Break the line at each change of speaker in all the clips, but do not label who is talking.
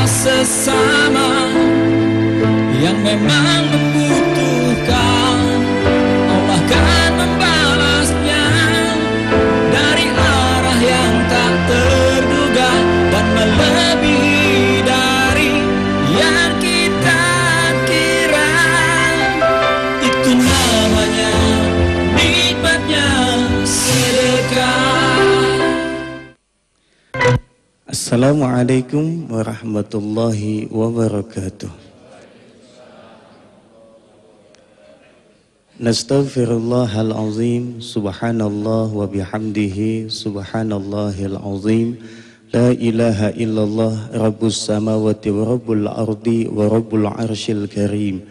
sesama yang memang membutuhkan, Allah kan membalasnya dari arah yang tak terduga dan melebihi dari yang kita kira. Itu namanya nikmatnya sedekah.
Assalamualaikum warahmatullahi wabarakatuh. Nastaghfirullahal azim, subhanallah wa bihamdihi, subhanallahil azim. La ilaha illallah, rabbus samawati wa rabbul ardi wa rabbul arshil karim.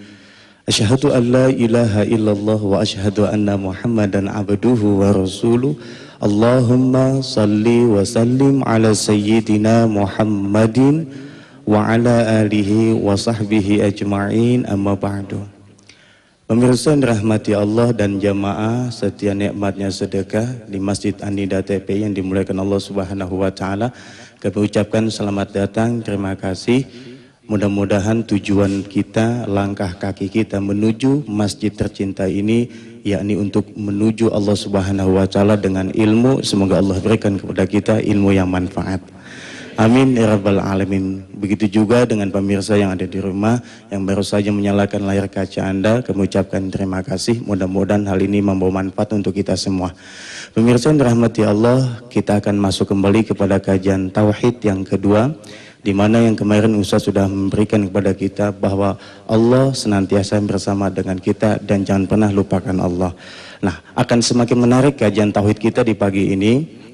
Asyhadu an la ilaha illallah wa asyhadu anna Muhammadan abduhu wa rasuluh. Allahumma salli wa sallim ala sayyidina Muhammadin wa ala alihi wa sahbihi ajma'in, amma ba'du. Pemirsa yang dirahmati Allah dan jamaah setia nikmatnya sedekah di Masjid An-Nida TP yang dimuliakan Allah Subhanahu wa taala, kami ucapkan selamat datang, terima kasih. Mudah-mudahan tujuan kita, langkah kaki kita menuju masjid tercinta ini, yakni untuk menuju Allah Subhanahu wa taala dengan ilmu. Semoga Allah berikan kepada kita ilmu yang manfaat. Amin ya rabbal alamin. Begitu juga dengan pemirsa yang ada di rumah yang baru saja menyalakan layar kaca Anda, kami ucapkan terima kasih. Mudah-mudahan hal ini membawa manfaat untuk kita semua. Pemirsa yang dirahmati Allah, kita akan masuk kembali kepada kajian tauhid yang kedua, di mana yang kemarin Ustaz sudah memberikan kepada kita bahwa Allah senantiasa bersama dengan kita dan jangan pernah lupakan Allah. Nah, akan semakin menarik kajian tauhid kita di pagi ini,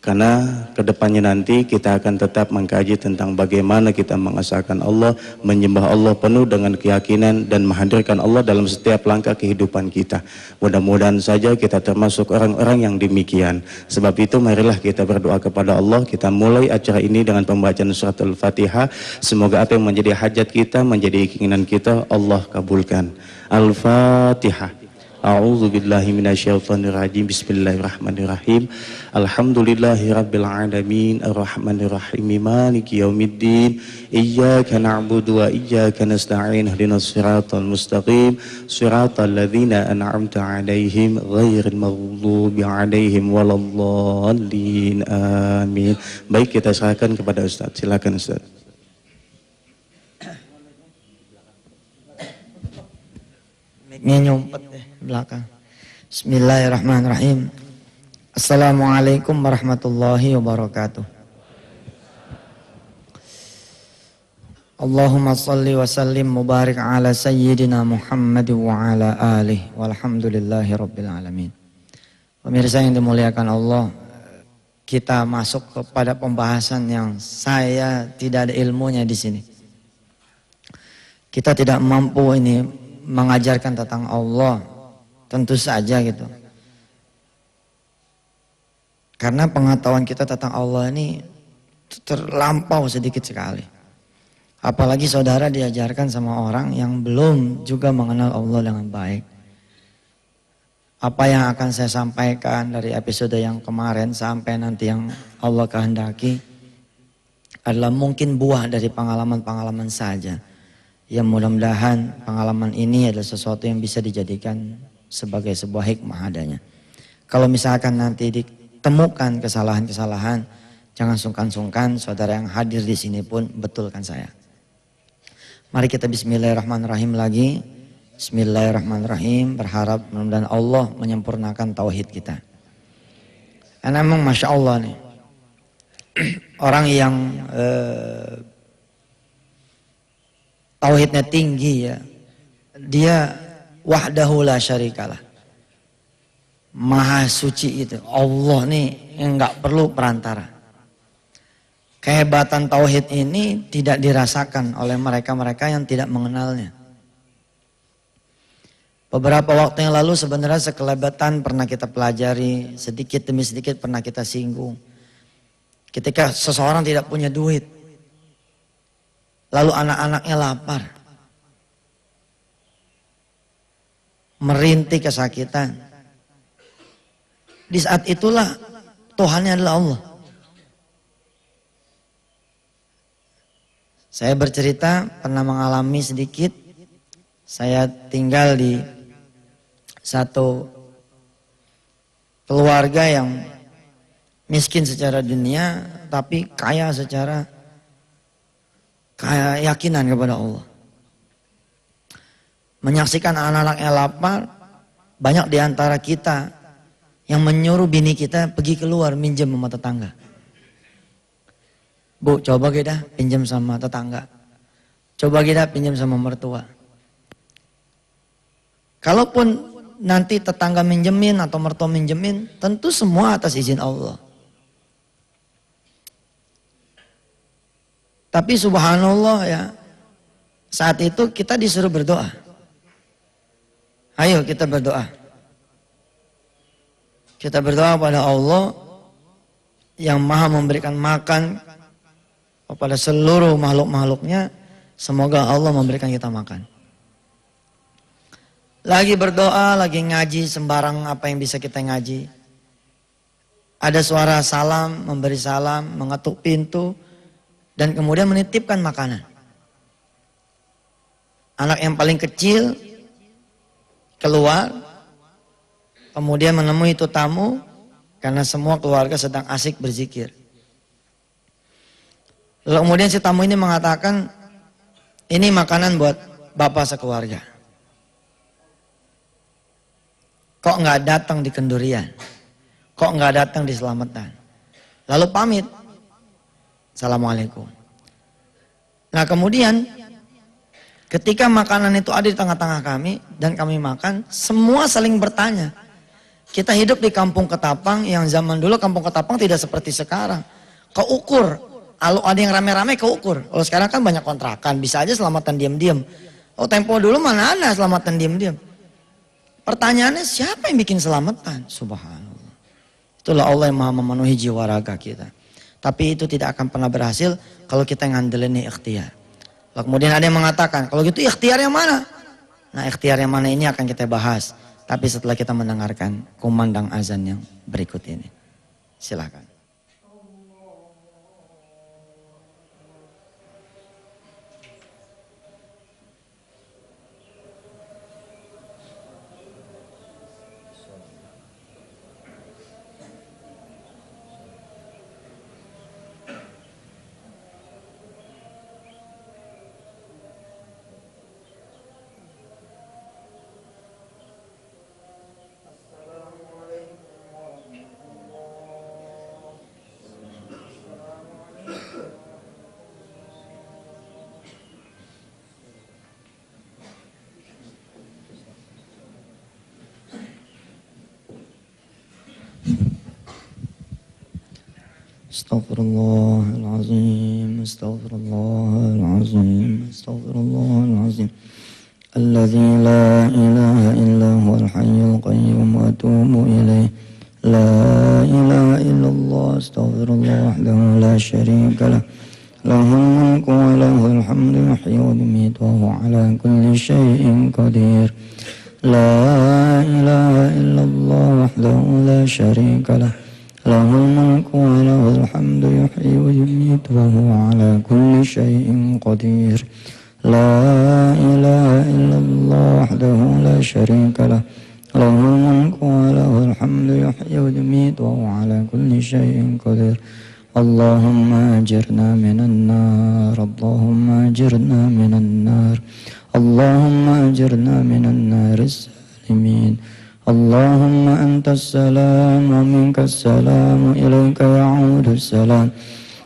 karena kedepannya nanti kita akan tetap mengkaji tentang bagaimana kita mengesahkan Allah, menyembah Allah penuh dengan keyakinan dan menghadirkan Allah dalam setiap langkah kehidupan kita. Mudah-mudahan saja kita termasuk orang-orang yang demikian. Sebab itu marilah kita berdoa kepada Allah. Kita mulai acara ini dengan pembacaan surat Al-Fatihah. Semoga apa yang menjadi hajat kita, menjadi keinginan kita, Allah kabulkan. Al-Fatihah. A'udzu billahi minasyaitonir rajim. Bismillahirrahmanirrahim. Alhamdulillahi rabbil alamin, arrahmanir rahim, maliki yaumiddin. Iyyaka na'budu wa iyyaka nasta'in. Ihdinas siratal mustaqim, siratal ladzina an'amta 'alaihim ghairil maghdubi 'alaihim waladdallin. Amin. Baik, kita serahkan kepada Ustaz. Silakan Ustaz.
Mic-nya nyumpet deh belakang. Bismillahirrahmanirrahim. Assalamualaikum warahmatullahi wabarakatuh. Allahumma salli wa sallim mubarak ala sayyidina Muhammad wa ala alihi walhamdulillahi rabbil alamin. Pemirsa yang dimuliakan Allah, kita masuk kepada pembahasan yang saya tidak ada ilmunya di sini. Kita tidak mampu ini mengajarkan tentang Allah, tentu saja gitu. Karena pengetahuan kita tentang Allah ini terlampau sedikit sekali. Apalagi saudara diajarkan sama orang yang belum juga mengenal Allah dengan baik. Apa yang akan saya sampaikan dari episode yang kemarin sampai nanti yang Allah kehendaki adalah mungkin buah dari pengalaman-pengalaman saja. Yang mudah-mudahan pengalaman ini adalah sesuatu yang bisa dijadikan sebagai sebuah hikmah adanya. Kalau misalkan nanti ditemukan kesalahan-kesalahan, jangan sungkan-sungkan, saudara yang hadir di sini pun betulkan saya. Mari kita bismillahirrahmanirrahim lagi. Bismillahirrahmanirrahim, berharap mudah-mudahan Allah menyempurnakan tauhid kita. Karena memang Masya Allah nih, orang yang tauhidnya tinggi ya, dia wahdahu la syarikalah, maha suci itu. Allah nih yang gak perlu perantara. Kehebatan tauhid ini tidak dirasakan oleh mereka-mereka yang tidak mengenalnya. Beberapa waktu yang lalu sebenarnya sekelebatan pernah kita pelajari, sedikit demi sedikit pernah kita singgung. Ketika seseorang tidak punya duit, lalu anak-anaknya lapar, merintih kesakitan. Di saat itulah Tuhannya adalah Allah. Saya bercerita pernah mengalami sedikit. Saya tinggal di satu keluarga yang miskin secara dunia, tapi kaya secara keyakinan kepada Allah. Menyaksikan anak-anaknya lapar, banyak di antara kita yang menyuruh bini kita pergi keluar minjem sama tetangga. Bu, coba kita pinjam sama tetangga. Coba kita pinjam sama mertua. Kalaupun nanti tetangga minjemin atau mertua minjemin, tentu semua atas izin Allah. Tapi subhanallah ya, saat itu kita disuruh berdoa. Ayo kita berdoa. Kita berdoa pada Allah yang maha memberikan makan kepada seluruh makhluk-makhluknya. Semoga Allah memberikan kita makan. Lagi berdoa, lagi ngaji sembarang apa yang bisa kita ngaji. Ada suara salam, memberi salam, mengetuk pintu. Dan kemudian menitipkan makanan. Anak yang paling kecil keluar, kemudian menemui itu tamu, karena semua keluarga sedang asik berzikir. Lalu kemudian si tamu ini mengatakan, ini makanan buat bapak sekeluarga. Kok nggak datang di kendurian? Kok nggak datang di selamatan? Lalu pamit. Assalamualaikum. Nah kemudian ketika makanan itu ada di tengah-tengah kami dan kami makan, semua saling bertanya. Kita hidup di kampung Ketapang yang zaman dulu kampung Ketapang tidak seperti sekarang. Keukur, kalau ada yang rame-rame keukur. Kalau sekarang kan banyak kontrakan, bisa aja selamatan diam-diam. Oh tempo dulu mana ada selamatan diam-diam. Pertanyaannya siapa yang bikin selamatan? Subhanallah. Itulah Allah yang maha memenuhi jiwa raga kita. Tapi itu tidak akan pernah berhasil kalau kita ngandelin ikhtiar. Lalu kemudian ada yang mengatakan, kalau gitu ikhtiar yang mana? Nah ikhtiar yang mana ini akan kita bahas. Tapi setelah kita mendengarkan kumandang azan yang berikut ini. Silakan. Astaghfirullahalazim, astaghfirullahalazim, astaghfirullahalazim. Alladzi la ilaha illa huwal hayyul qayyum wa atubu ilaih. La ilaha illallah, astaghfirullah wahdahu la syarika lah. Lahul mulku wa lahul hamdu yuhyi wa yumiitu wa huwa ala kulli syai'in qadir. La ilaha illallah wahdahu la syarika lah. Lahul mulku wa lahul hamdu yuhyi wa yumiitu wa huwa ala kulli syai'in qadir. La ilaha illallah wahdahu la syarika lah. Lahul mulku wa lahul hamdu yuhyi wa yumiitu wa huwa ala kulli syai'in qadir. Allahumma ajirna minan nar, Allahumma ajirna minan nar, Allahumma ajirna minan nar as-salimin. Allahumma antas salam wa minkas salam wa ilaika ya'udu salam.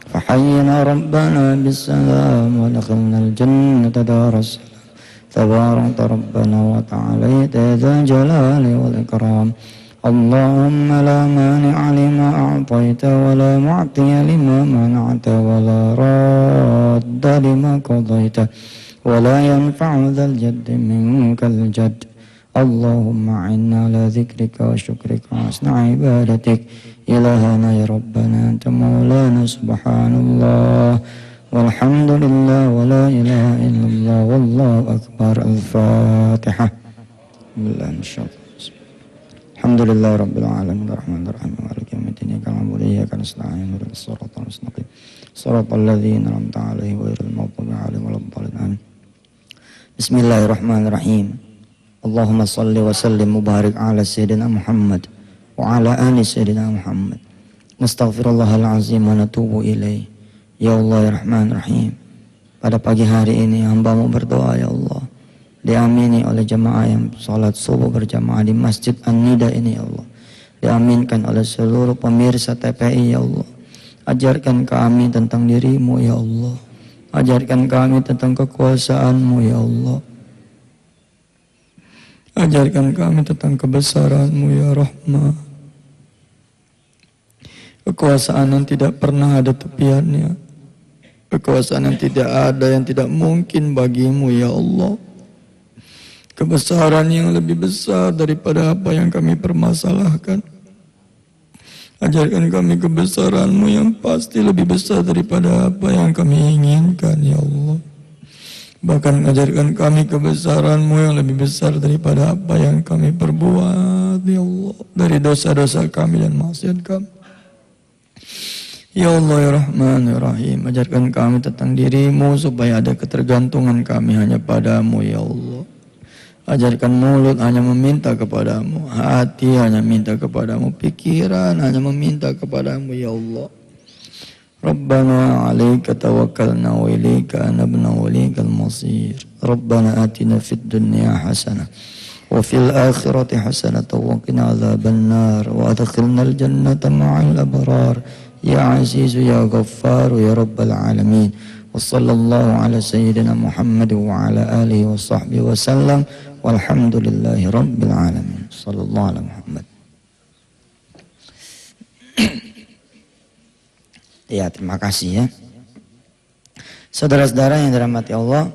Fahayyina rabbana bis salam wa dakhalna al-jannata daras salam. Tabarakta rabbana wa ta'alaita dzal jalali wal ikram. Allahumma la mani'a lima a'taita wa la mu'tiya lima mana'ta wa la radda lima qadaita wa la yanfa'u dzal jaddi minkal jadd. Allahumma inna ala dzikrika wa syukrika wa husni ibadatik. Ilahana ya Rabbana anta maulana subhanallah walhamdulillah wa la ilaha illallah wallahu akbar. Al-Fatihah. Alhamdulillah rabbil alamin arrahmanir rahim maliki yaumiddin iyyaka na'budu wa iyyaka nasta'in ihdinas siratal mustaqim صراط الذين أنعمت عليهم غير المغضوب عليهم ولا الضالين آمين. Bismillahirrahmanirrahim. Allahumma salli wa sallim mubarak ala sayyidina Muhammad wa ala ali sayyidina Muhammad. Astaghfirullahal azim wa natubu ilaih. Ya Allah ya Rahman Rahim. Pada pagi hari ini hamba-Mu berdoa ya Allah, diamini oleh jemaah yang salat subuh berjamaah di Masjid An-Nida ini ya Allah. Diaminkan oleh seluruh pemirsa TPI ya Allah. Ajarkan kami tentang diri-Mu ya Allah. Ajarkan kami tentang kekuasaan-Mu ya Allah. Ajarkan kami tentang kebesaran-Mu ya Rahman. Kekuasaan yang tidak pernah ada tepiannya. Kekuasaan yang tidak ada, yang tidak mungkin bagimu ya Allah. Kebesaran yang lebih besar daripada apa yang kami permasalahkan. Ajarkan kami kebesaran-Mu yang pasti lebih besar daripada apa yang kami inginkan ya Allah. Bahkan ajarkan kami kebesaran-Mu yang lebih besar daripada apa yang kami perbuat ya Allah, dari dosa-dosa kami dan maksiat kami. Ya Allah ya Rahman ya Rahim, ajarkan kami tentang diri-Mu supaya ada ketergantungan kami hanya pada-Mu ya Allah. Ajarkan mulut hanya meminta kepadamu, hati hanya minta kepadamu, pikiran hanya meminta kepadamu ya Allah. Rabbana alaika tawakkalna wa ilaika anabna wa ilaikal masir. Rabbana atina fid dunya hasanah wa fil akhirati hasanah wa qina adzabannar wa adkhilnal jannata ma'al abrar. Ya Aziz ya Ghaffar ya Rabbal alamin. Wa sallallahu ala sayyidina Muhammad wa ala alihi wa sahbihi wa sallam. Walhamdulillahi Rabbil Alamin. Sallallahu alaihi Muhammad. Ya, terima kasih ya. Saudara-saudara yang dirahmati Allah,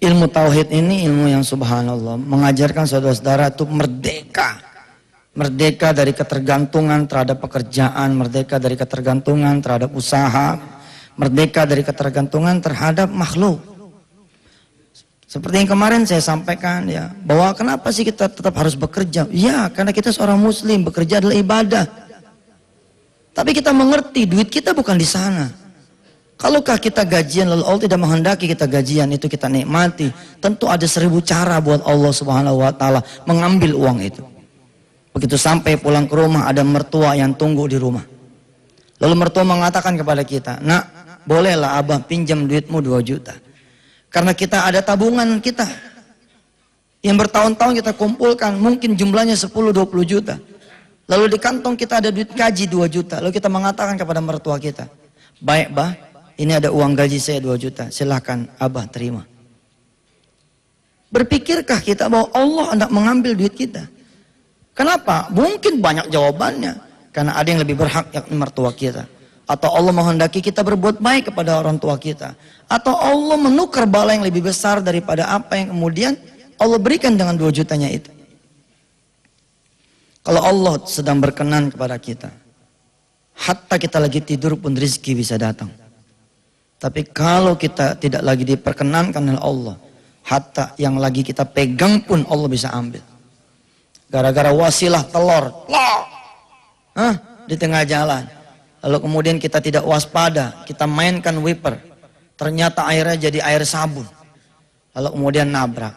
ilmu tauhid ini ilmu yang subhanallah mengajarkan saudara-saudara itu merdeka. Merdeka dari ketergantungan terhadap pekerjaan, merdeka dari ketergantungan terhadap usaha, merdeka dari ketergantungan terhadap makhluk. Seperti yang kemarin saya sampaikan ya, bahwa kenapa sih kita tetap harus bekerja? Ya, karena kita seorang muslim, bekerja adalah ibadah. Tapi kita mengerti duit kita bukan di sana. Kalaulah kita gajian lalu Allah tidak menghendaki kita gajian, itu kita nikmati. Tentu ada 1000 cara buat Allah Subhanahu wa taala mengambil uang itu. Begitu sampai pulang ke rumah ada mertua yang tunggu di rumah. Lalu mertua mengatakan kepada kita, "Nak, bolehlah abah pinjam duitmu 2 juta." Karena kita ada tabungan kita yang bertahun-tahun kita kumpulkan, mungkin jumlahnya 10-20 juta. Lalu di kantong kita ada duit gaji 2 juta. Lalu kita mengatakan kepada mertua kita, "Baik bah, ini ada uang gaji saya 2 juta, silahkan abah terima." Berpikirkah kita bahwa Allah hendak mengambil duit kita? Kenapa? Mungkin banyak jawabannya. Karena ada yang lebih berhak, yakni mertua kita. Atau Allah menghendaki kita berbuat baik kepada orang tua kita. Atau Allah menukar bala yang lebih besar daripada apa yang kemudian Allah berikan dengan 2 jutanya itu. Kalau Allah sedang berkenan kepada kita, hatta kita lagi tidur pun rezeki bisa datang. Tapi kalau kita tidak lagi diperkenankan oleh Allah, hatta yang lagi kita pegang pun Allah bisa ambil. Gara-gara wasilah telur, di tengah jalan. Lalu kemudian kita tidak waspada, kita mainkan wiper. Ternyata airnya jadi air sabun. Lalu kemudian nabrak.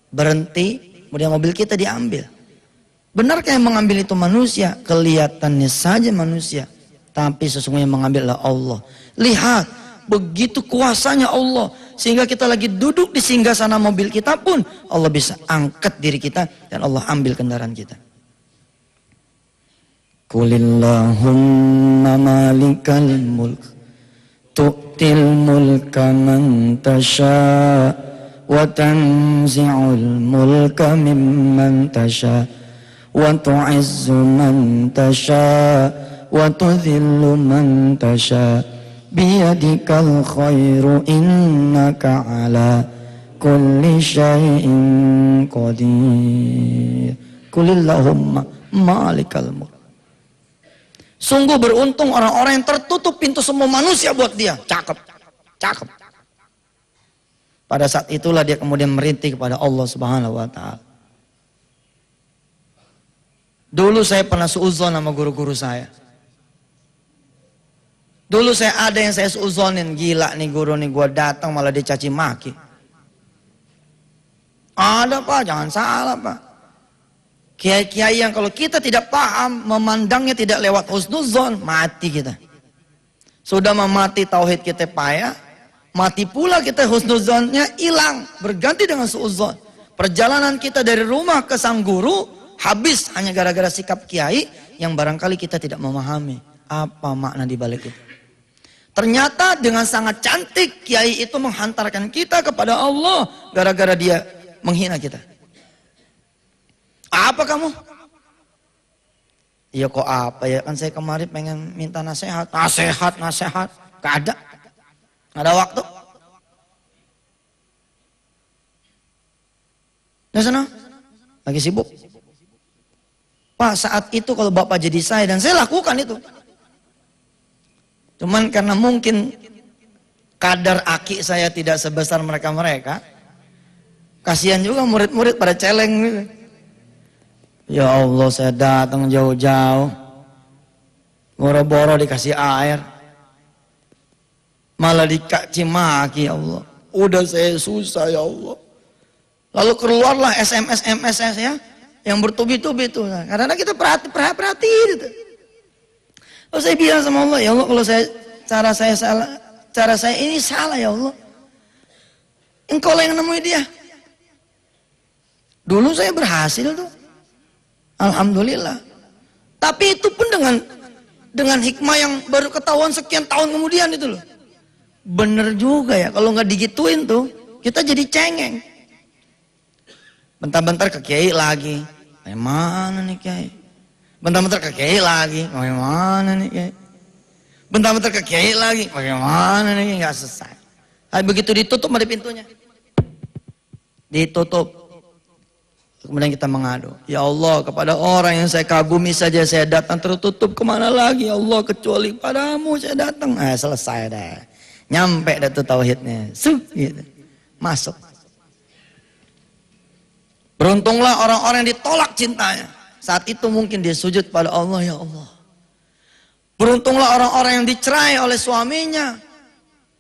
Berhenti, kemudian mobil kita diambil. Benarkah yang mengambil itu manusia? Kelihatannya saja manusia. Tapi sesungguhnya mengambil adalah Allah. Lihat, begitu kuasanya Allah. Sehingga kita lagi duduk di singgasana mobil kita pun, Allah bisa angkat diri kita dan Allah ambil kendaraan kita. Qulillahumma malikal mulk tu'til mulka man tasha wa tanzi'ul mulka mimman tasha wa tu'izzu man tasha wa tudhillu man tasha biyadikal khairu innaka ala kulli syai'in qadir. Qulillahumma malikal mulk. Sungguh beruntung orang-orang yang tertutup pintu semua manusia buat dia. Cakep, cakep. Pada saat itulah dia kemudian merintih kepada Allah Subhanahu wa taala. Dulu saya pernah suudzon sama guru-guru saya. Dulu ada yang saya seuzonin, gila nih guru nih, gua datang malah dicaci maki. Ada Pak, jangan salah Pak. Kiai-kiai yang kalau kita tidak paham, memandangnya tidak lewat husnuzon, mati kita. Sudah memati tauhid kita payah, mati pula kita husnuzonnya hilang, berganti dengan suuzon. Perjalanan kita dari rumah ke sang guru habis hanya gara-gara sikap kiai yang barangkali kita tidak memahami apa makna di balik itu. Ternyata dengan sangat cantik kiai itu menghantarkan kita kepada Allah gara-gara dia menghina kita. Apa kamu? Iya kok apa ya, kan saya kemarin pengen minta nasihat. Nasihat. Gak ada. Gak ada waktu. Nah sana, lagi sibuk. Pak saat itu kalau Bapak jadi saya, dan saya lakukan itu. Cuman karena mungkin kadar aki saya tidak sebesar mereka-mereka, kasihan juga murid-murid pada celeng gitu. Ya Allah, saya datang jauh-jauh, boro-boro dikasih air, malah dicaci maki. Ya Allah, udah saya susah ya Allah. Lalu keluarlah SMS ya, yang bertubi-tubi itu. Karena kita perhatiin itu. Lalu saya bilang sama Allah, ya Allah, kalau cara saya ini salah ya Allah. Engkau lah yang nemui dia. Dulu saya berhasil tuh. Alhamdulillah. Tapi itu pun dengan hikmah yang baru ketahuan sekian tahun kemudian itu loh. Bener juga ya, kalau nggak digituin tuh, kita jadi cengeng. Bentar-bentar ke kiai lagi. Mana nih kiai? Bentar-bentar ke kiai lagi. Bagaimana nih kiai? Bentar-bentar ke kiai lagi. Bagaimana nih? Nggak selesai. Tapi begitu ditutup ada pintunya. Ditutup. Kemudian kita mengadu. Ya Allah, kepada orang yang saya kagumi saja saya datang, tertutup kemana lagi ya Allah, kecuali padamu saya datang. Selesai dah. Nyampe dah tuh tauhidnya. Gitu. Masuk. Beruntunglah orang-orang yang ditolak cintanya. Saat itu mungkin dia sujud pada Allah, ya Allah. Beruntunglah orang-orang yang dicerai oleh suaminya,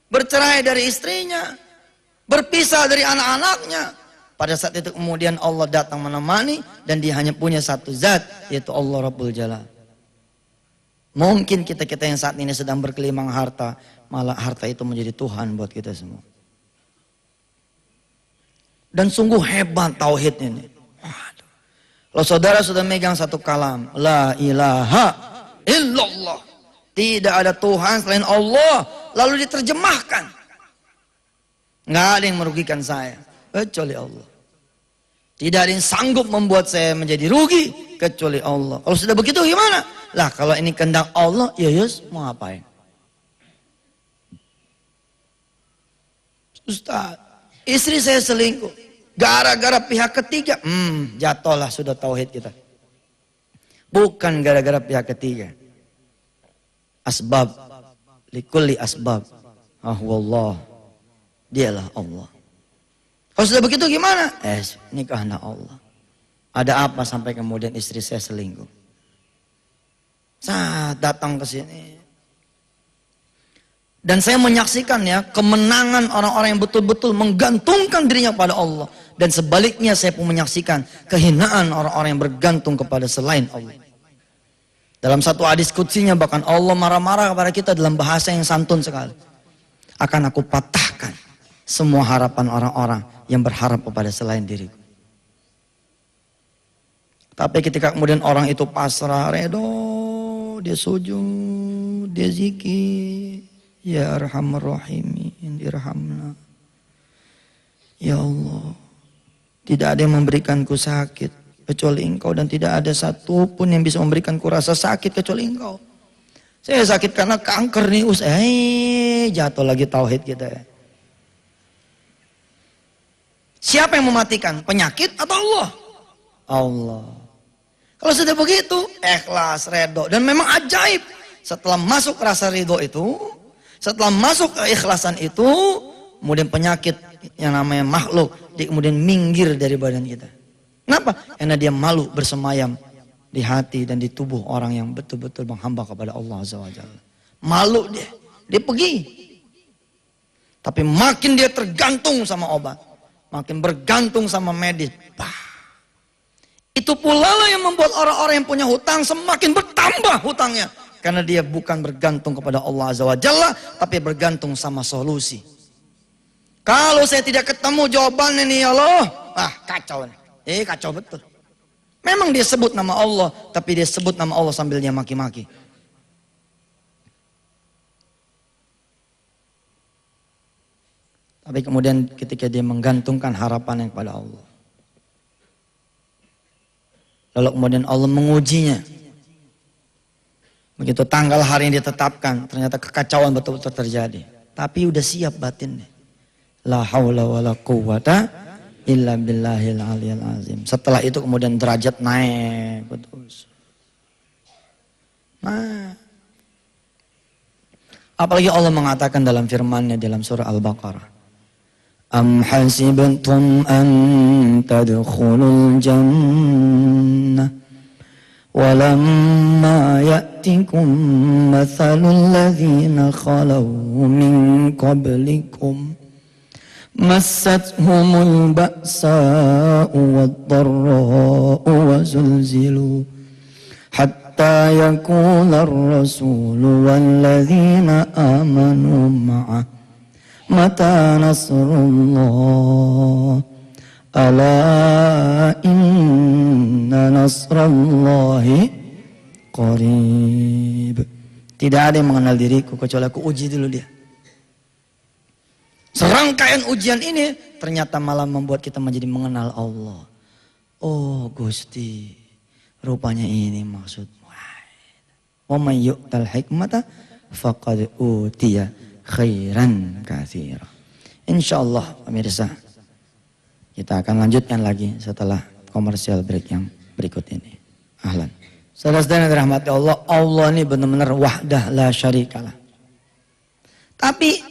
bercerai dari istrinya, berpisah dari anak-anaknya. Pada saat itu kemudian Allah datang menemani dan dia hanya punya satu zat, yaitu Allah Rabbul Jalal. Mungkin kita-kita yang saat ini sedang berkelimang harta, malah harta itu menjadi Tuhan buat kita semua. Dan sungguh hebat tauhid ini. Waduh. Kalau saudara sudah megang satu kalam, la ilaha illallah, tidak ada Tuhan selain Allah, lalu diterjemahkan, nggak ada yang merugikan saya kecuali Allah. Tidak ada yang sanggup membuat saya menjadi rugi kecuali Allah. Kalau sudah begitu gimana? Lah kalau ini kehendak Allah, ya Yus mau ngapain? Ustaz, istri saya selingkuh gara-gara pihak ketiga. Jatuhlah sudah tauhid kita. Bukan gara-gara pihak ketiga. Asbab, likulli asbab. Wallah, dialah Allah. Kalau sudah begitu gimana? Ini kehendak Allah. Ada apa sampai kemudian istri saya selingkuh? Saat datang ke sini. Dan saya menyaksikan ya, kemenangan orang-orang yang betul-betul menggantungkan dirinya pada Allah. Dan sebaliknya saya pun menyaksikan kehinaan orang-orang yang bergantung kepada selain Allah. Dalam satu hadis qudsinya bahkan Allah marah-marah kepada kita dalam bahasa yang santun sekali. Akan aku patahkan semua harapan orang-orang yang berharap kepada selain diriku. Tapi ketika kemudian orang itu pasrah, redo, dia sujud, dia zikir, ya arhamar rahimin, irhamna. Ya Allah, tidak ada yang memberikanku sakit kecuali Engkau, dan tidak ada satupun yang bisa memberikanku rasa sakit kecuali Engkau. Saya sakit karena kanker nih, jatuh lagi tauhid kita ya. Siapa yang mematikan? Penyakit atau Allah? Allah. Kalau sudah begitu, ikhlas, redho. Dan memang ajaib. Setelah masuk rasa ridho itu, setelah masuk keikhlasan itu, kemudian penyakit yang namanya makhluk, dia kemudian minggir dari badan kita. Kenapa? Karena dia malu bersemayam di hati dan di tubuh orang yang betul-betul menghamba kepada Allah Azza wa Jalla. Malu dia. Dia pergi. Tapi makin dia tergantung sama obat, makin bergantung sama medis. Itu pula lah yang membuat orang-orang yang punya hutang semakin bertambah hutangnya. Karena dia bukan bergantung kepada Allah Azza wa Jalla, tapi bergantung sama solusi. Kalau saya tidak ketemu jawabannya nih ya Allah, kacau nih. Kacau betul. Memang dia sebut nama Allah, tapi dia sebut nama Allah sambil dia maki-maki. Tapi kemudian ketika dia menggantungkan harapannya kepada Allah, lalu kemudian Allah mengujinya. Begitu tanggal hari yang ditetapkan, ternyata kekacauan betul-betul terjadi. Tapi udah siap batinnya. La haula wa la quwwata illa billahil aliyil azim. Setelah itu kemudian derajat naik betul. Nah, apalagi Allah mengatakan dalam firman-Nya dalam surah Al-Baqarah, am hasibtum an tadkhulul jannah walamma ya'tikum mathalul ladzina khalaw min qablikum massatuhumul ba'sa'u wad-dharra'u wa zulzilu hatta yaqula ar-rasulu walladzina amanu ma'ah mata nasrullah ala inna nasrallahi qarib. Tidak ada yang mengenal diriku kecuali aku uji dulu dia. Serangkaian ujian ini ternyata malah membuat kita menjadi mengenal Allah. Oh Gusti, rupanya ini maksudmu. Wa may yu'tal hikmata faqad utiya khairan katsira. Insyaallah pemirsa, kita akan lanjutkan lagi setelah komersial break yang berikut ini. Ahlan. Saudara-saudara yang dirahmati Allah, Allah ini benar-benar wahdah la syarikalah. Tapi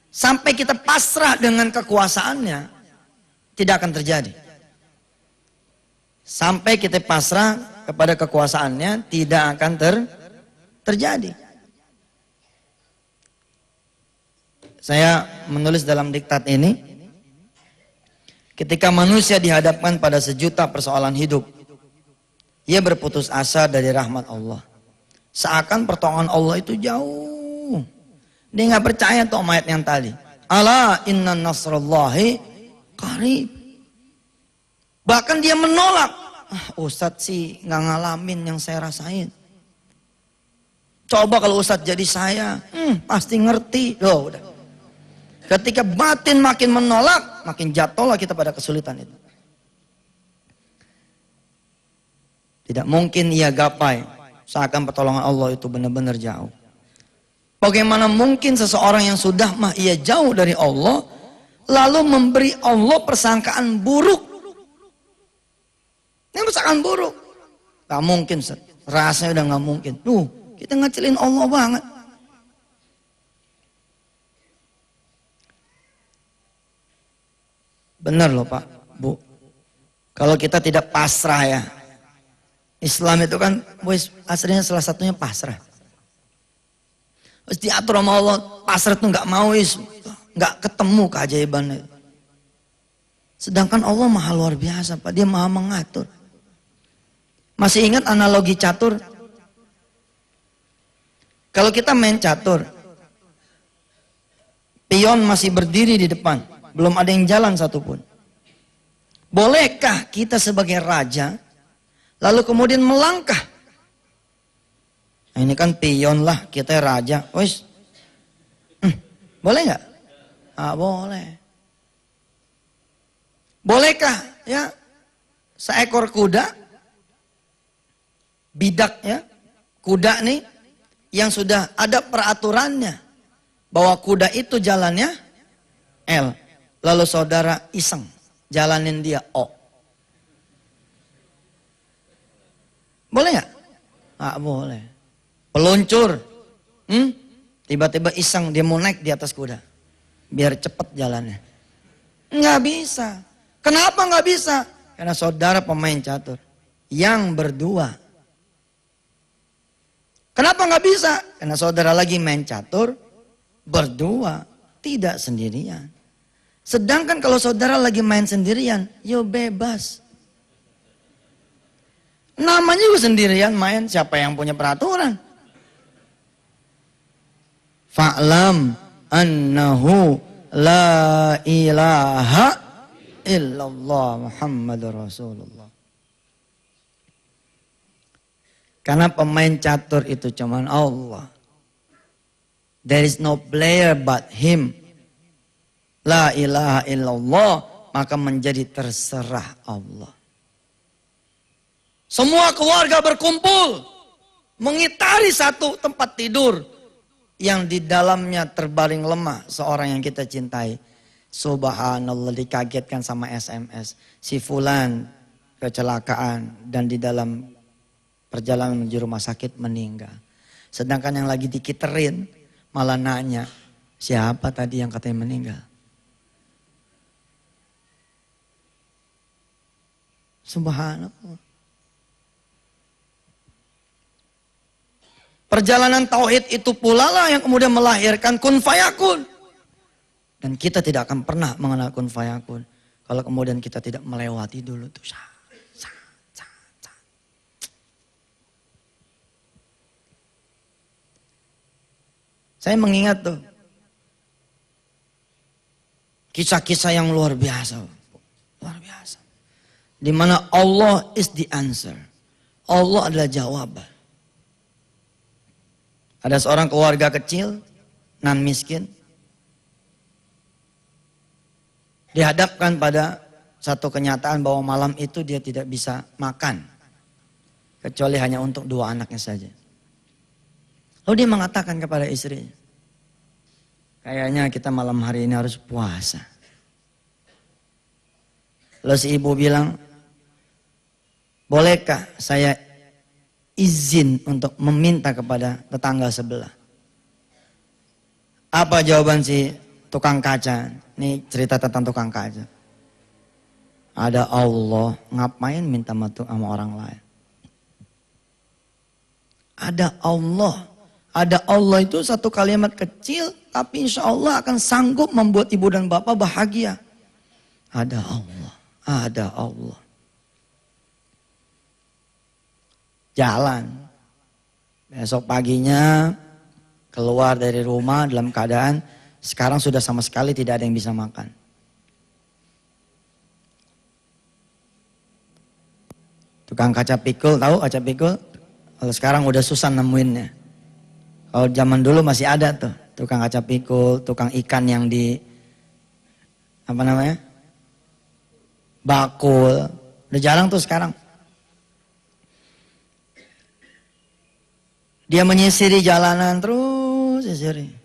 sampai kita pasrah dengan kekuasaannya, tidak akan terjadi. Sampai kita pasrah kepada kekuasaannya, tidak akan terjadi. Saya menulis dalam diktat ini, ketika manusia dihadapkan pada sejuta persoalan hidup, ia berputus asa dari rahmat Allah. Seakan pertolongan Allah itu jauh. Dia nggak percaya tuh ayat yang tadi. Ala inna nasrallahi qarib. Bahkan dia menolak. Ustadz sih nggak ngalamin yang saya rasain. Coba kalau Ustadz jadi saya, pasti ngerti. Loh, udah. Ketika batin makin menolak, makin jatuhlah kita pada kesulitan itu. Tidak mungkin ia gapai. Seakan pertolongan Allah itu benar-benar jauh. Bagaimana mungkin seseorang yang sudah ia jauh dari Allah, lalu memberi Allah persangkaan buruk. Ini persangkaan buruk. Gak mungkin, rasanya udah gak mungkin. Tuh, kita ngecilin Allah banget. Benar loh Pak, Bu. Kalau kita tidak pasrah ya. Islam itu kan, aslinya salah satunya pasrah. Terus diatur sama Allah, pasrah itu nggak mau, nggak ketemu keajaibannya. Sedangkan Allah maha luar biasa, Pak. Dia maha mengatur. Masih ingat analogi catur? Kalau kita main catur, pion masih berdiri di depan, belum ada yang jalan satupun. Bolehkah kita sebagai raja, lalu kemudian melangkah? Nah, ini kan pion lah, kita raja. Wis, boleh nggak? Boleh. Bolehkah ya seekor kuda, bidak ya, kuda nih yang sudah ada peraturannya bahwa kuda itu jalannya L, lalu saudara iseng jalanin dia O, boleh nggak? Nggak boleh. Peluncur, tiba-tiba iseng dia mau naik di atas kuda, biar cepat jalannya. Nggak bisa. Kenapa nggak bisa? Karena saudara pemain catur yang berdua. Kenapa nggak bisa? Karena saudara lagi main catur, berdua, tidak sendirian. Sedangkan kalau saudara lagi main sendirian, yo bebas. Namanya juga sendirian main, siapa yang punya peraturan? Fa'lam annahu la ilaha illallah Muhammadur Rasulullah. Karena pemain catur itu cuman Allah. There is no player but him. La ilaha illallah, maka menjadi terserah Allah. Semua keluarga berkumpul mengitari satu tempat tidur yang di dalamnya terbaring lemah seorang yang kita cintai. Subhanallah, dikagetkan sama SMS. Si fulan kecelakaan dan di dalam perjalanan menuju rumah sakit meninggal. Sedangkan yang lagi dikiterin malah nanya, siapa tadi yang katanya meninggal? Subhanallah. Perjalanan tauhid itu pula lah yang kemudian melahirkan kun fayakun. Dan kita tidak akan pernah mengenal kun fayakun kalau kemudian kita tidak melewati dulu tuh. Saya mengingat tuh kisah-kisah yang luar biasa. Luar biasa. Di mana Allah is the answer. Allah adalah jawaban. Ada seorang keluarga kecil, non miskin. Dihadapkan pada satu kenyataan bahwa malam itu dia tidak bisa makan. Kecuali hanya untuk 2 anaknya saja. Lalu dia mengatakan kepada istrinya, kayaknya kita malam hari ini harus puasa. Lalu si ibu bilang, bolehkah saya izin untuk meminta kepada tetangga sebelah? Apa jawaban si tukang kaca? Ini cerita tentang tukang kaca. Ada Allah, ngapain minta sama orang lain? Ada Allah. Ada Allah itu satu kalimat kecil, tapi insya Allah akan sanggup membuat ibu dan bapak bahagia. Ada Allah, ada Allah. Jalan. Besok paginya keluar dari rumah dalam keadaan sekarang sudah sama sekali tidak ada yang bisa makan. Tukang kaca pikul, tahu kaca pikul? Kalau sekarang udah susah nemuinnya. Kalau zaman dulu masih ada tuh, tukang kaca pikul, tukang ikan yang di apa namanya? Bakul. Udah jarang tuh sekarang. Dia menyisiri jalanan terus sisiri.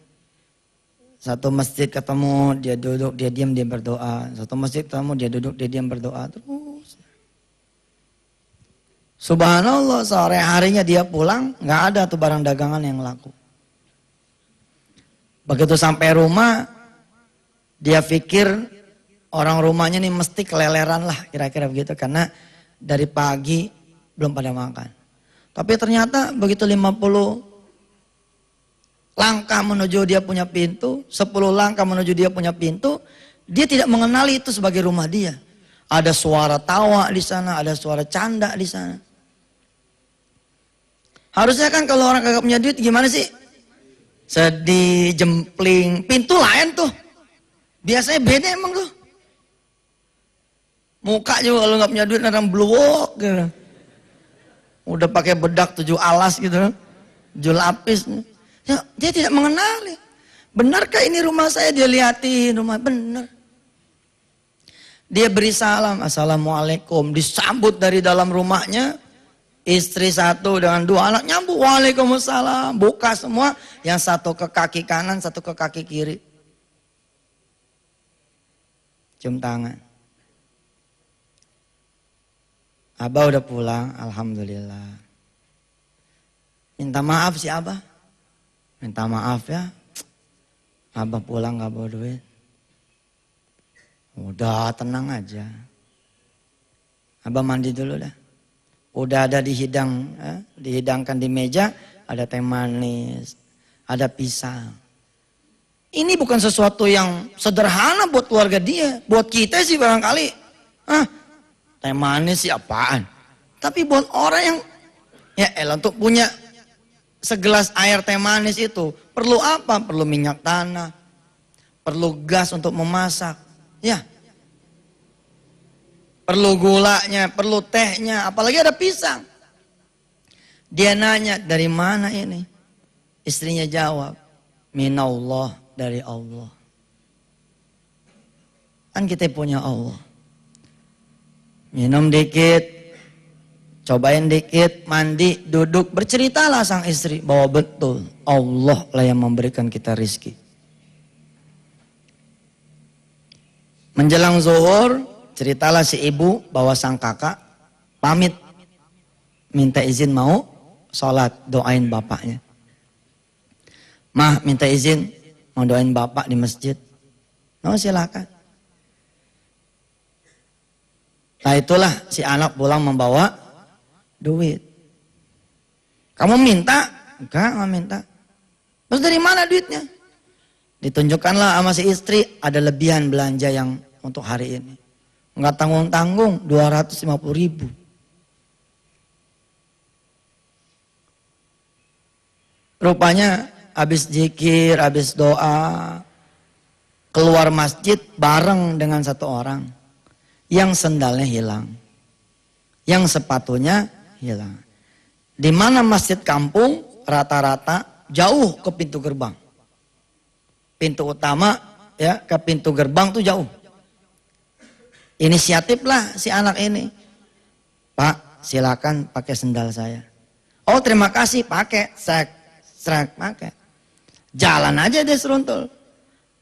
Satu masjid ketemu, dia duduk, dia diam, dia berdoa. Satu masjid ketemu, dia duduk, dia diam berdoa terus. Subhanallah, sore harinya dia pulang, nggak ada tuh barang dagangan yang laku. Begitu sampai rumah, dia pikir orang rumahnya nih mesti keleleran lah, kira-kira begitu. Karena dari pagi belum pada makan. Tapi ternyata begitu 50 langkah menuju dia punya pintu, 10 langkah menuju dia punya pintu, dia tidak mengenali itu sebagai rumah dia. Ada suara tawa di sana, ada suara canda di sana. Harusnya kan kalau orang kagak punya duit gimana sih? Sedih, jempling, pintu lain tuh. Biasanya beda emang tuh. Muka juga kalau nggak punya duit orang bluwok gitu. Udah pakai bedak 7 alas gitu. 7 lapis. Ya, dia tidak mengenali. Benarkah ini rumah saya? Dia liatin rumah, benar. Dia beri salam, assalamualaikum. Disambut dari dalam rumahnya. Istri satu dengan 2 anak nyambut, waalaikumsalam. Buka semua, yang satu ke kaki kanan, satu ke kaki kiri. Cium tangan. Abah udah pulang, alhamdulillah. Minta maaf si Abah. Minta maaf ya. Abah pulang gak bawa duit. Udah tenang aja. Abah mandi dulu dah. Udah ada dihidangkan di meja, ada teh manis, ada pisang. Ini bukan sesuatu yang sederhana buat keluarga dia. Buat kita sih barangkali, teh manis sih apaan. Tapi buat orang yang, ya elah, untuk punya segelas air teh manis itu, perlu apa? Perlu minyak tanah, perlu gas untuk memasak, ya. Perlu gulanya, perlu tehnya, apalagi ada pisang. Dia nanya, dari mana ini? Istrinya jawab, minallah, dari Allah. Kan kita punya Allah. Minum dikit, cobain dikit, mandi, duduk, berceritalah sang istri bahwa betul Allah lah yang memberikan kita rizki. Menjelang zuhur, ceritalah si ibu bahwa sang kakak pamit minta izin mau sholat, doain bapaknya. Mah, minta izin mau doain bapak di masjid. Oh, silakan. Nah, itulah si anak pulang membawa duit. Kamu minta? Enggak, nggak minta. Terus dari mana duitnya? Ditunjukkanlah sama si istri, ada lebihan belanja yang untuk hari ini. Enggak tanggung-tanggung, 250.000. Rupanya habis zikir, habis doa, keluar masjid bareng dengan satu orang. Yang sendalnya hilang. Yang sepatunya hilang. Di mana masjid kampung, rata-rata jauh ke pintu gerbang. Pintu utama ya ke pintu gerbang tuh jauh. Inisiatif lah si anak ini. Pak, silakan pakai sendal saya. Oh, terima kasih, pakai. Srek, pakai. Jalan aja dia seruntul.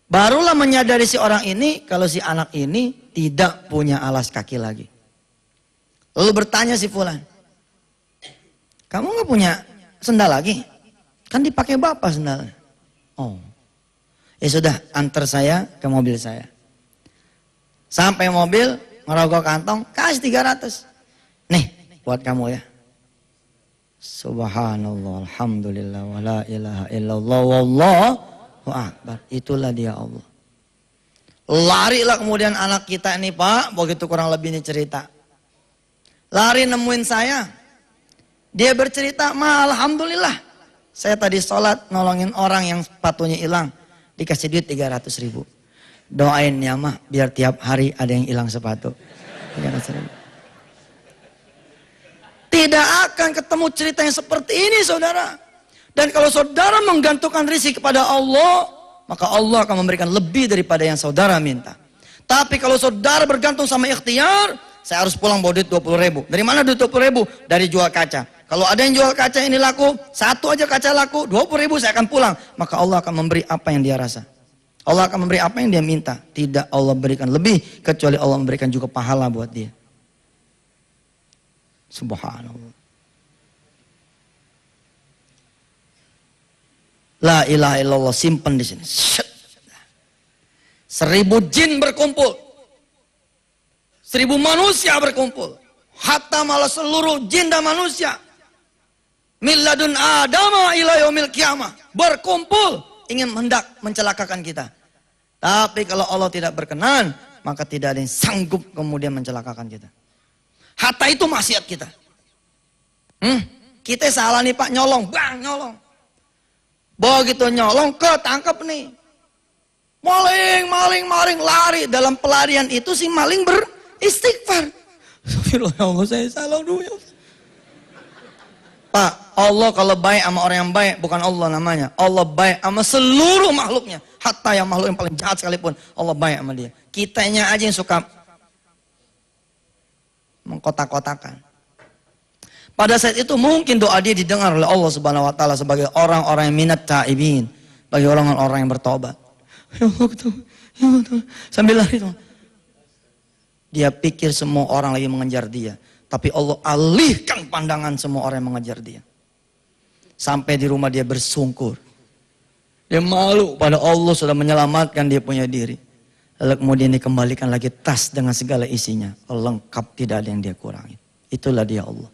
Barulah menyadari si orang ini kalau si anak ini tidak punya alas kaki lagi. Lalu bertanya si fulan, kamu nggak punya sendal lagi? Kan dipakai bapak sendalnya. Oh, ya sudah, antar saya ke mobil saya. Sampai mobil, ngerogoh kantong, kasih 300. Nih, buat kamu ya. Subhanallah, alhamdulillah, wa la ilaha illallah, wallahu akbar. Itulah dia Allah. Larilah kemudian anak kita ini, Pak, begitu kurang lebih ini cerita. Lari nemuin saya. Dia bercerita, Ma, alhamdulillah. Saya tadi sholat nolongin orang yang sepatunya hilang. Dikasih duit 300.000. Doain ya, Ma, biar tiap hari ada yang hilang sepatu. 300.000. Tidak akan ketemu cerita yang seperti ini, saudara. Dan kalau saudara menggantungkan rezeki kepada Allah, maka Allah akan memberikan lebih daripada yang saudara minta. Tapi kalau saudara bergantung sama ikhtiar, saya harus pulang bawa duit 20.000. Dari mana duit 20.000? Dari jual kaca. Kalau ada yang jual kaca ini laku, satu aja kaca laku, 20.000 saya akan pulang. Maka Allah akan memberi apa yang dia rasa. Allah akan memberi apa yang dia minta. Tidak Allah berikan lebih, kecuali Allah memberikan juga pahala buat dia. Subhanallah. La ilaha illallah, simpen di sini. 1000 jin berkumpul. 1000 manusia berkumpul. Hatta malah seluruh jin dan manusia. Milladun Adama ila yaumil qiyamah. Berkumpul ingin hendak mencelakakan kita. Tapi kalau Allah tidak berkenan, maka tidak ada yang sanggup kemudian mencelakakan kita. Hatta itu maksiat kita. Kita salah nih Pak, nyolong, bang nyolong. Begitu nyolong, ketangkep nih. Maling, lari. Dalam pelarian itu si maling beristighfar. Astagfirullah, ya Allah, saya salah dulu ya. Pak, Allah kalau baik sama orang yang baik, bukan Allah namanya. Allah baik sama seluruh makhluknya. Hatta yang makhluk yang paling jahat sekalipun, Allah baik sama dia. Kitanya aja yang suka mengkotak-kotakan. Pada saat itu mungkin doa dia didengar oleh Allah Subhanahu wa taala sebagai orang-orang yang minat taibin, bagi orang-orang yang bertobat. Ya Allah, ya Allah, sambil lari itu. Dia pikir semua orang lagi mengejar dia, tapi Allah alihkan pandangan semua orang yang mengejar dia. Sampai di rumah dia bersungkur. Dia malu pada Allah sudah menyelamatkan dia punya diri. Lalu kemudian dikembalikan lagi tas dengan segala isinya. Lengkap, tidak ada yang dia kurangi. Itulah dia Allah.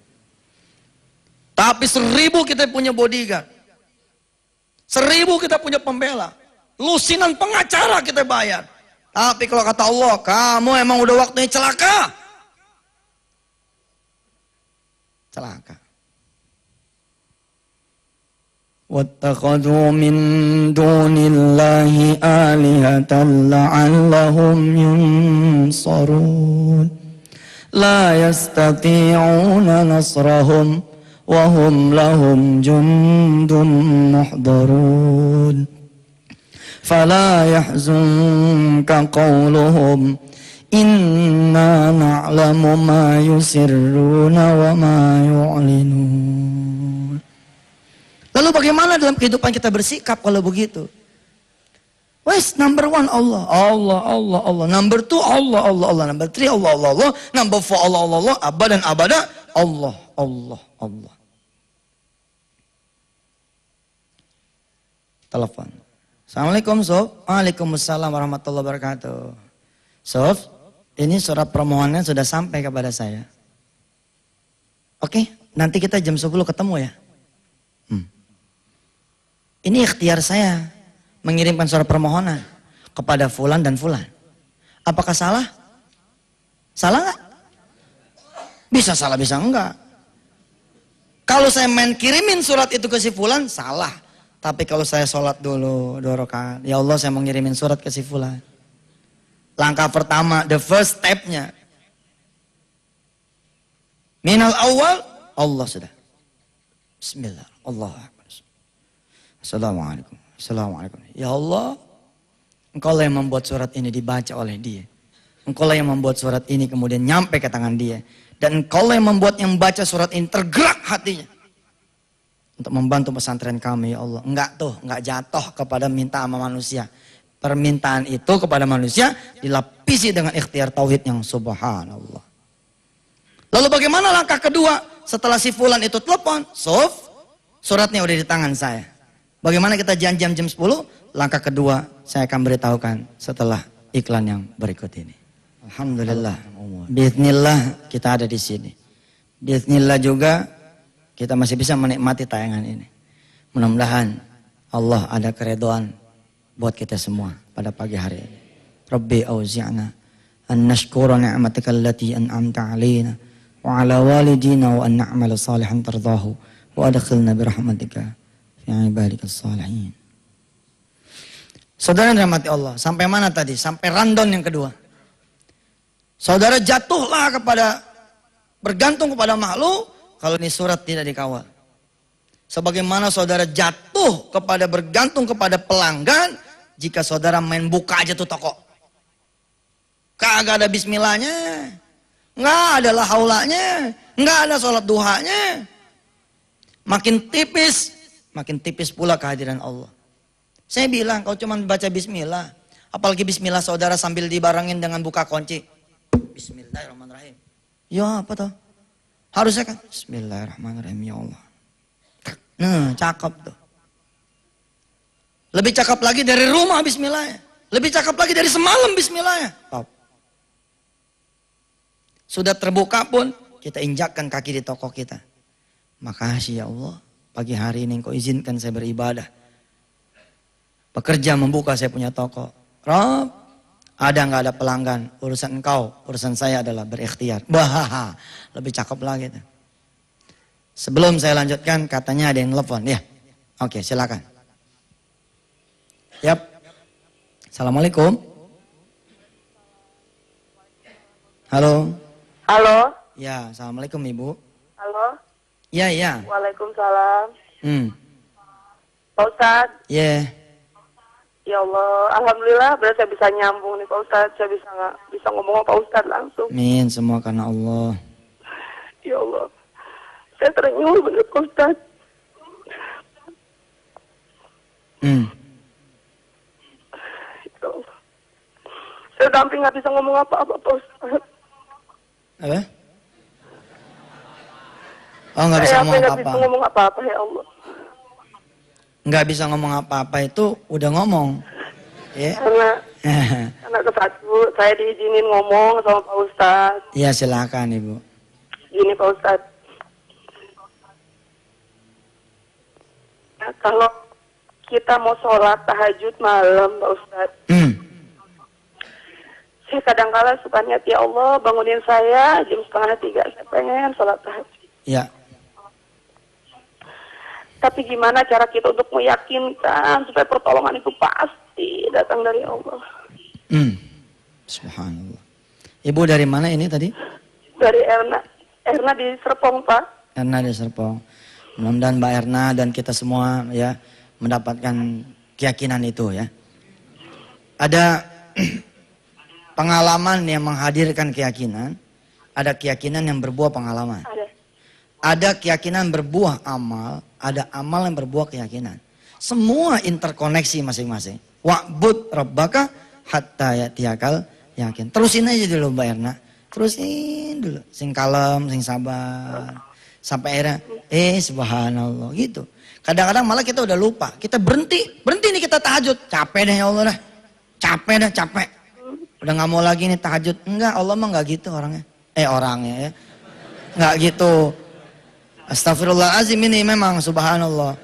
Tapi 1000 kita punya bodyguard. 1000 kita punya pembela. lusinan pengacara kita bayar. Tapi kalau kata Allah, kamu emang udah waktunya celaka. Celaka. وَاتَّخَذُوا مِن دُونِ اللَّهِ آلِهَةً لَعَلَّهُمْ يُنصَرُونَ لَا يَسْتَطِيعُونَ نَصْرَهُمْ وَهُمْ لَهُمْ جُندٌ مُحْضَرُونَ فَلَا يَحْزُنكَ قَوْلُهُمْ إِنَّا نَعْلَمُ مَا يُسِرُّونَ وَمَا يُعْلِنُونَ. Lalu bagaimana dalam kehidupan kita bersikap kalau begitu? Wes, number one Allah, Allah, Allah, Allah. Number two Allah, Allah, Allah. Number three Allah, Allah, Allah. Number four Allah, Allah, Allah. Abadan abada Allah, Allah, Allah. Telepon. Assalamualaikum Sof. Waalaikumsalam warahmatullahi wabarakatuh. Sof, ini surat permohonan sudah sampai kepada saya. Oke, nanti kita jam 10 ketemu ya. Ini ikhtiar saya mengirimkan surat permohonan kepada fulan dan fulan. Apakah salah? Salah nggak? Bisa salah, bisa enggak. Kalau saya main kirimin surat itu ke si fulan, salah. Tapi kalau saya sholat dulu 2 rakaat, ya Allah saya mau ngirimin surat ke si fulan. Langkah pertama, the first stepnya. Minal awal, Allah sudah. Bismillah, Allah. Assalamualaikum. Assalamualaikum. Ya Allah, Engkau lah yang membuat surat ini dibaca oleh dia. Engkau lah yang membuat surat ini kemudian nyampe ke tangan dia. Dan Engkau lah yang membuat yang baca surat ini tergerak hatinya. Untuk membantu pesantren kami ya Allah. Enggak jatuh kepada minta sama manusia. Permintaan itu kepada manusia dilapisi dengan ikhtiar tauhid yang subhanallah. Lalu bagaimana langkah kedua? Setelah si fulan itu telepon, Sof, suratnya udah di tangan saya. Bagaimana kita jam 10? Langkah kedua saya akan beritahukan setelah iklan yang berikut ini. Alhamdulillah. Bismillah kita ada di sini. Bismillah juga kita masih bisa menikmati tayangan ini. Mudah-mudahan Allah ada keridhaan buat kita semua pada pagi hari ini. Rabbi auzi'na an nashkura ni'mataka allati an'amta 'alaina wa 'ala walidina wa an na'mala salihan tardahu wa adkhilna bi rahmatika ibadikas salihin. Saudara yang dirahmati Allah, sampai mana tadi? Sampai rundown yang kedua. Saudara jatuhlah kepada bergantung kepada makhluk kalau ini surat tidak dikawal. Sebagaimana saudara jatuh kepada bergantung kepada pelanggan jika saudara main buka aja tuh toko. Kagak ada bismillahnya, nggak ada la haulanya, nggak ada sholat duhanya. Makin tipis pula kehadiran Allah. Saya bilang, kau cuma baca bismillah. Apalagi bismillah saudara sambil dibarengin dengan buka kunci. Bismillahirrahmanirrahim. Ya apa toh? Harusnya kan? Bismillahirrahmanirrahim ya Allah. Nah, cakep tuh. Lebih cakep lagi dari rumah bismillahnya. Lebih cakep lagi dari semalam bismillahnya. Top. Sudah terbuka pun, kita injakkan kaki di toko kita. Makasih ya Allah. Pagi hari ini Engkau izinkan saya beribadah. Pekerja membuka saya punya toko. Rob, ada nggak ada pelanggan? Urusan Engkau, urusan saya adalah berikhtiar. Bah, lebih cakep lagi. Sebelum saya lanjutkan, katanya ada yang telepon. Ya, oke silakan. Yap. Assalamualaikum. Halo.
Halo.
Ya, assalamualaikum Ibu.
Halo.
Ya.
Waalaikumsalam. Pak Ustadz.
Ya.
Ya Allah, alhamdulillah berarti saya bisa nyambung nih Pak Ustadz. Saya bisa ngomong sama Pak Ustadz langsung.
Amin, semua karena Allah.
Ya Allah. Saya terenyuh bener Pak Ustadz. Ya Allah. Saya hampir nggak bisa ngomong apa-apa Pak Ustadz.
Apa? Oh, nggak bisa ngomong apa-apa.
Bisa ngomong apa-apa ya Allah.
Nggak bisa ngomong apa-apa itu udah ngomong. Ya.
Karena kesatu saya diizinin ngomong sama Pak Ustadz.
Iya silakan Ibu.
Gini Pak Ustadz. Ya, kalau kita mau sholat tahajud malam, Pak Ustadz. Saya kadang-kala suka niat, ya Allah bangunin saya jam 2:30, saya pengen sholat tahajud.
Ya.
Tapi gimana cara kita untuk meyakinkan supaya pertolongan itu pasti datang dari Allah?
Subhanallah. Ibu dari mana ini tadi?
Dari Erna di Serpong, Pak.
Erna di Serpong. Mudah-mudahan Mbak Erna dan kita semua ya mendapatkan keyakinan itu ya. Ada pengalaman yang menghadirkan keyakinan, ada keyakinan yang berbuah pengalaman. Ada keyakinan berbuah amal, ada amal yang berbuah keyakinan. Semua interkoneksi masing-masing. Wa'bud rabbaka hatta ya'tiyakal yakin. Terusin aja dulu Mbak Erna. Terusin dulu. Sing kalem, sing sabar. Sampai akhirnya, subhanallah gitu. Kadang-kadang malah kita udah lupa. Kita berhenti nih kita tahajud. Capek deh ya Allah dah. Capek. Udah gak mau lagi nih tahajud. Enggak, Allah mah gak gitu orangnya. Orangnya ya. Gak gitu. Astagfirullahaladzim ini memang subhanallah.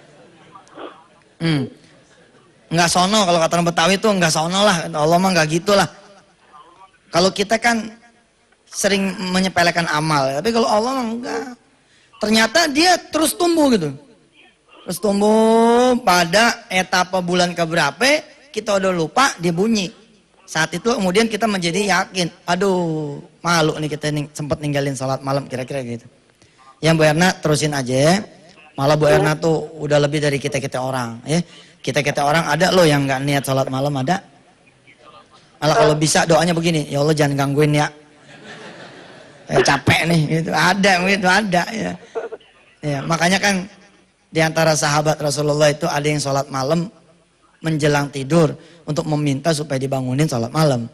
Enggak sono kalau kata orang Betawi itu enggak sono lah. Allah mah enggak gitulah. Kalau kita kan sering menyepelekan amal, tapi kalau Allah mah enggak. Ternyata dia terus tumbuh gitu. Terus tumbuh pada etapa bulan keberapa kita udah lupa dia bunyi. Saat itu kemudian kita menjadi yakin. Aduh, malu nih kita sempat ninggalin salat malam kira-kira gitu. Yang Bu Erna terusin aja ya. Malah Bu Erna tuh udah lebih dari kita-kita orang ya. Kita-kita orang ada loh yang gak niat sholat malam ada. Malah kalau bisa doanya begini, ya Allah jangan gangguin ya. Capek nih gitu. Ada ya. Ya, makanya kan di antara sahabat Rasulullah itu ada yang sholat malam menjelang tidur untuk meminta supaya dibangunin sholat malam.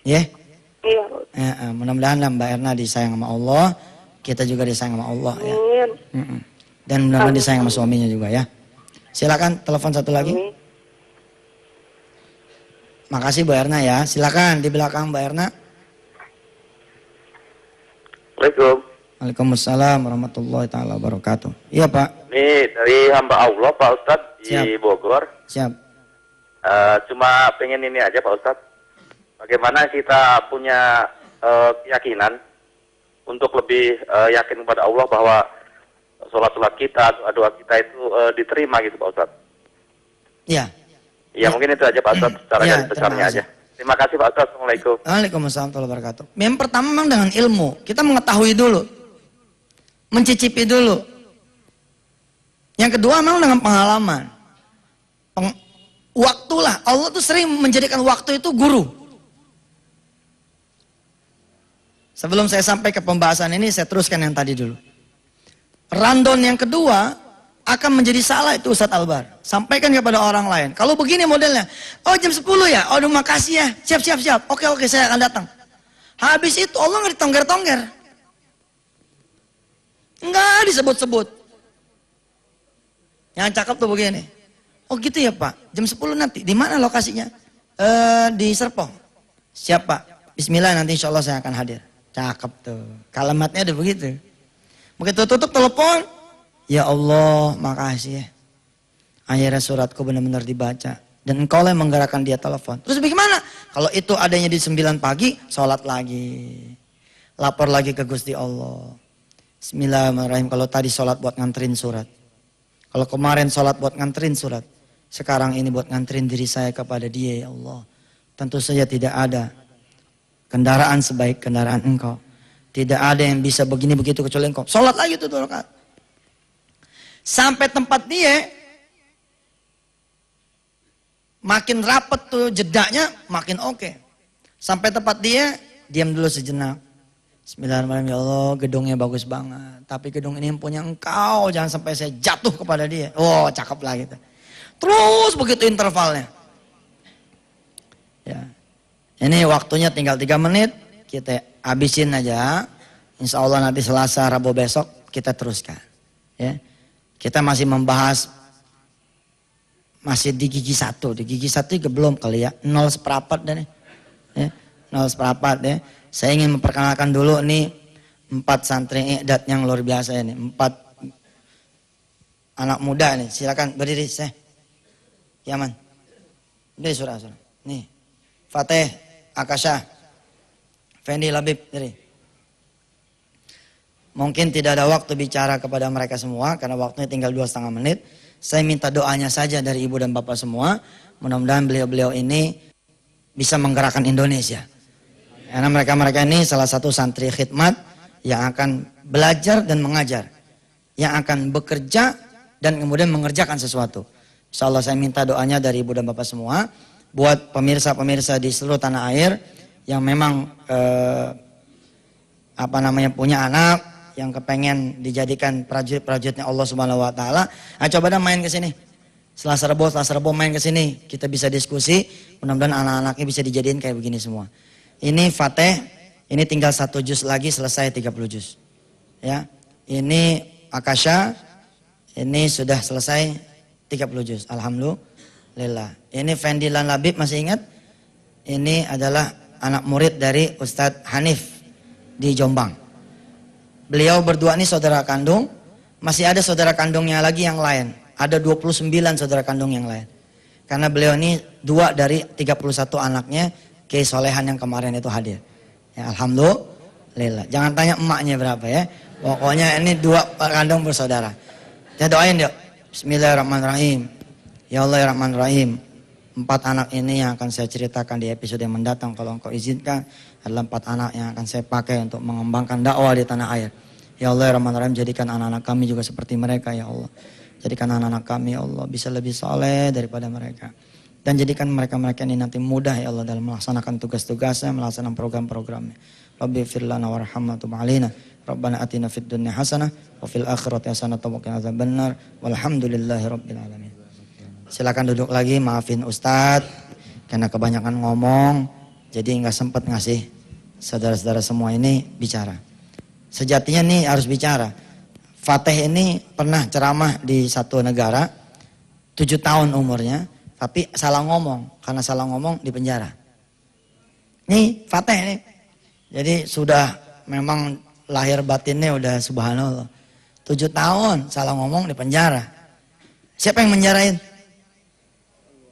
Ya. Ya, mudah-mudahan Mbak Erna disayang sama Allah. Kita juga disayang sama Allah ya. Dan mudah-mudahan disayang sama suaminya juga ya. Silakan telepon satu lagi. Makasih Bu Erna ya. Silakan di belakang Mbak Erna.
Assalamualaikum.
Waalaikumsalam warahmatullahi taala wabarakatuh. Iya Pak.
Ini dari hamba Allah Pak Ustadz di Bogor.
Siap.
Cuma pengen ini aja Pak Ustadz. Bagaimana kita punya keyakinan untuk lebih yakin kepada Allah bahwa sholat-sholat kita, doa kita itu diterima gitu Pak Ustadz.
Iya.
Ya mungkin itu aja Pak Ustadz secara garis besarnya aja. Terima kasih Pak Ustadz. Assalamualaikum.
Waalaikumsalam warahmatullahi wabarakatuh. Yang pertama memang dengan ilmu. Kita mengetahui dulu. Mencicipi dulu. Yang kedua memang dengan pengalaman. Waktulah. Allah tuh sering menjadikan waktu itu guru. Sebelum saya sampai ke pembahasan ini, saya teruskan yang tadi dulu. Rundown yang kedua akan menjadi salah itu Ustadz Albar. Sampaikan kepada orang lain. Kalau begini modelnya, oh jam 10 ya, oh makasih ya, siap. Oke, saya akan datang. Habis itu Allah nggak ditongger-tongger. Nggak disebut-sebut. Yang cakep tuh begini. Oh gitu ya Pak, jam 10 nanti. Di mana lokasinya? Di Serpong. Siap Pak, bismillah nanti insya Allah saya akan hadir. Cakep tuh. Kalimatnya ada begitu. Begitu tutup telepon, ya Allah makasih ya. Akhirnya suratku benar-benar dibaca. Dan engkau lah yang menggerakkan dia telepon. Terus bagaimana? Kalau itu adanya di 9 pagi, sholat lagi. Lapor lagi ke Gusti Allah. Bismillahirrahmanirrahim. Kalau tadi sholat buat nganterin surat. Kalau kemarin sholat buat nganterin surat. Sekarang ini buat nganterin diri saya kepada dia ya Allah. Tentu saja tidak ada kendaraan sebaik kendaraan engkau. Tidak ada yang bisa begini begitu kecuali engkau. Sholat lagi tuh 2 rakaat. Sampai tempat dia. Makin rapet tuh jedaknya makin oke. Sampai tempat dia. Diam dulu sejenak. Bismillahirrahmanirrahim. Ya Allah gedungnya bagus banget. Tapi gedung ini punya engkau. Jangan sampai saya jatuh kepada dia. Oh cakep lah gitu. Terus begitu intervalnya. Ya. Ini waktunya tinggal 3 menit. Kita habisin aja. Insya Allah nanti Selasa, Rabu besok kita teruskan. Ya. Kita masih membahas. Masih di gigi 1. Di gigi 1 juga belum kali ya. 0,1 dan ya. 0,1 ya. Saya ingin memperkenalkan dulu nih 4 santri iqdat yang luar biasa ini. 4 anak muda nih. Silakan berdiri saya. Yaman. Dari surah. Nih. Fateh, Akasha, Fendi Labib, dari. Mungkin tidak ada waktu bicara kepada mereka semua karena waktunya tinggal 2,5 menit. Saya minta doanya saja dari ibu dan bapak semua. Mudah-mudahan beliau-beliau ini bisa menggerakkan Indonesia. Karena mereka-mereka ini salah satu santri khidmat yang akan belajar dan mengajar. Yang akan bekerja dan kemudian mengerjakan sesuatu. Insya Allah saya minta doanya dari ibu dan bapak semua. Buat pemirsa-pemirsa di seluruh tanah air yang memang punya anak yang kepengen dijadikan prajurit-prajuritnya Allah Subhanahu wa taala, coba dah main ke sini. Selasa Rebo main ke sini, kita bisa diskusi, mudah-mudahan anak-anaknya bisa dijadiin kayak begini semua. Ini Fateh, ini tinggal 1 juz lagi selesai 30 juz. Ya. Ini Akasha, ini sudah selesai 30 juz. Alhamdulillah. Ini Fendilan Labib, masih ingat? Ini adalah anak murid dari Ustadz Hanif di Jombang. Beliau berdua ini saudara kandung, masih ada saudara kandungnya lagi yang lain. Ada 29 saudara kandung yang lain. Karena beliau ini 2 dari 31 anaknya Kiai Solehan yang kemarin itu hadir. Ya, alhamdulillah. Jangan tanya emaknya berapa ya. Pokoknya ini 2 kandung bersaudara. Kita doain yuk. Bismillahirrahmanirrahim. Ya Allah ya Rahman Rahim. 4 anak ini yang akan saya ceritakan di episode yang mendatang kalau engkau izinkan adalah 4 anak yang akan saya pakai untuk mengembangkan dakwah di tanah air. Ya Allah ya Rahman Rahim, jadikan anak-anak kami juga seperti mereka ya Allah. Jadikan anak-anak kami ya Allah bisa lebih saleh daripada mereka. Dan jadikan mereka-mereka ini nanti mudah ya Allah dalam melaksanakan tugas-tugasnya, melaksanakan program-programnya. Rabbi firlana warhamna tub alaina. Rabbana atina fid dunya hasanah wa fil akhirati hasanah wa qina adzabannar. Walhamdulillahi rabbil alamin. Silakan duduk lagi, maafin Ustadz karena kebanyakan ngomong, jadi nggak sempat ngasih saudara-saudara semua ini bicara. Sejatinya nih harus bicara. Fateh ini pernah ceramah di satu negara, 7 tahun umurnya, tapi salah ngomong, karena salah ngomong di penjara. Nih Fateh nih, jadi sudah memang lahir batinnya udah subhanallah. 7 tahun salah ngomong di penjara. Siapa yang menjarain?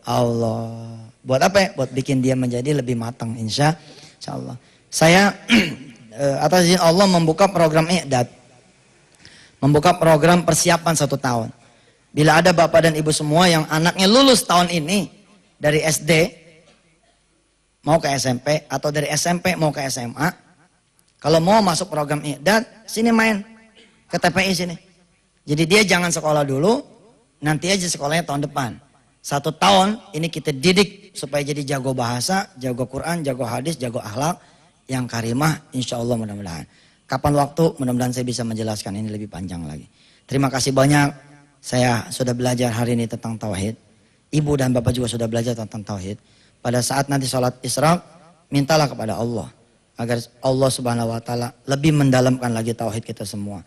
Allah. Buat apa ya? Buat bikin dia menjadi lebih matang insya Allah. Saya atas izin Allah membuka program i'dad. Membuka program persiapan 1 tahun. Bila ada bapak dan ibu semua yang anaknya lulus tahun ini dari SD mau ke SMP atau dari SMP mau ke SMA, kalau mau masuk program i'dad, sini main ke TPI sini. Jadi dia jangan sekolah dulu, nanti aja sekolahnya tahun depan. 1 tahun ini kita didik supaya jadi jago bahasa, jago Quran, jago hadis, jago akhlak yang karimah, insya Allah mudah-mudahan. Kapan waktu, mudah-mudahan saya bisa menjelaskan ini lebih panjang lagi. Terima kasih banyak, saya sudah belajar hari ini tentang tauhid. Ibu dan bapak juga sudah belajar tentang tauhid. Pada saat nanti sholat isra, mintalah kepada Allah agar Allah Subhanahu wa taala lebih mendalamkan lagi tauhid kita semua.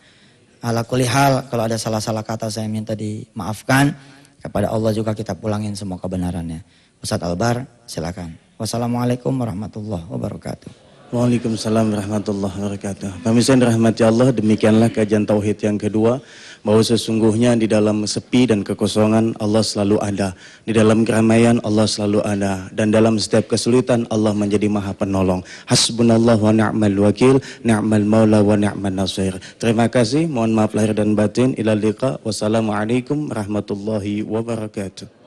Ala kulli hal, kalau ada salah-salah kata saya minta dimaafkan. Kepada Allah juga kita pulangin semua kebenarannya. Ustadz Albar, silakan. Wassalamualaikum warahmatullahi wabarakatuh.
Waalaikumsalam warahmatullahi wabarakatuh. Pemirsa yang dirahmati Allah, demikianlah kajian tauhid yang kedua, bahwa sesungguhnya di dalam sepi dan kekosongan Allah selalu ada, di dalam keramaian Allah selalu ada, dan dalam setiap kesulitan Allah menjadi Maha Penolong. Hasbunallah wa ni'mal wakil, ni'mal maula wa ni'man nasir. Terima kasih, mohon maaf lahir dan batin. Ila liqa, wassalamualaikum warahmatullahi wabarakatuh.